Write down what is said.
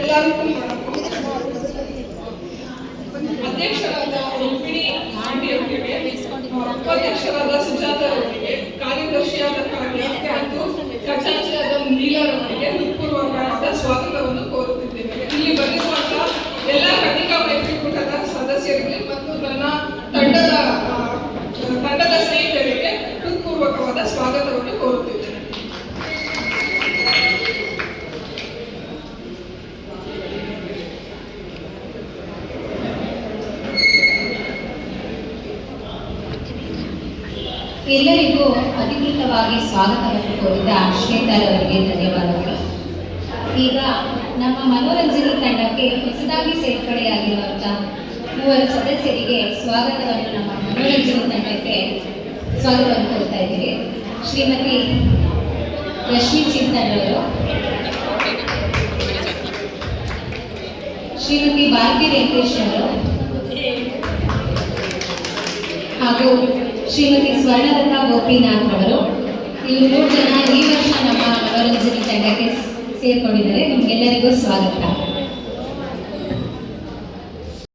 ಎಲ್ಲರಿಗೂ ಅಧ್ಯಕ್ಷರಾದ ರುಕ್ಮಿಣಿ ಆಂಟಿ ಅವರಿಗೆ, ಉಪಾಧ್ಯಕ್ಷರಾದ ಸುಜಾತ ಅವರಿಗೆ, ಕಾರ್ಯದರ್ಶಿಯಾದ ಕಾವ್ಯ ಮತ್ತು ಖಜಾಂಚಿಯಾದ ನೀಲರ್ ಅವರಿಗೆ ಹೃತ್ಪೂರ್ವಕವಾದ ಸ್ವಾಗತವನ್ನು ಕೋರುತ್ತಿದ್ದೇವೆ. ಇಲ್ಲಿ ಬಂದಿರುವಂತಹ ಎಲ್ಲ ಕನ್ನಿಕಾ ಮೈತ್ರಿಕೂಟದ ಸದಸ್ಯರಿಗೆ ಮತ್ತು ನನ್ನ ತಂಡದ ಸ್ನೇಹಿತರಿಗೆ ಹೃತ್ಪೂರ್ವಕವಾದ ಸ್ವಾಗತವನ್ನು ಕೋರುತ್ತಿದ್ದೇನೆ. ಎಲ್ಲರಿಗೂ ಅಧಿಕೃತವಾಗಿ ಸ್ವಾಗತವನ್ನು ಕೋರಿದ ಶ್ವೇತಾರವರಿಗೆ ಧನ್ಯವಾದಗಳು. ಈಗ ನಮ್ಮ ಮನೋರಂಜನೆ ತಂಡಕ್ಕೆ ಹೊಸದಾಗಿ ಸೇರ್ಪಡೆಯಾಗಿರುವಂತಹ 3 ಸದಸ್ಯರಿಗೆ ಸ್ವಾಗತವನ್ನು ನಮ್ಮ ಮನೋರಂಜನೆ ತಂಡಕ್ಕೆ ಸ್ವಾಗತವನ್ನು ಕೋರ್ತಾ ಇದ್ದೀವಿ. ಶ್ರೀಮತಿ ರಶ್ಮಿ ಚಿಂತನ್ ಅವರು, ಶ್ರೀಮತಿ ಭಾರತಿ ವೆಂಕಟೇಶ್ ಅವರು ಹಾಗೂ ಶ್ರೀಮತಿ ಸ್ವರ್ಣಲತಾ ಗೋಪಿನಾಥ್ ಅವರು. ಇವರು 3 ಜನ ಈ ವರ್ಷ ನಮ್ಮ ಮನೋರಂಜನೆ ತಂಡಕ್ಕೆ ಸೇರ್ಕೊಂಡಿದ್ದಾರೆ. ನಿಮ್ಗೆಲ್ಲರಿಗೂ ಸ್ವಾಗತ.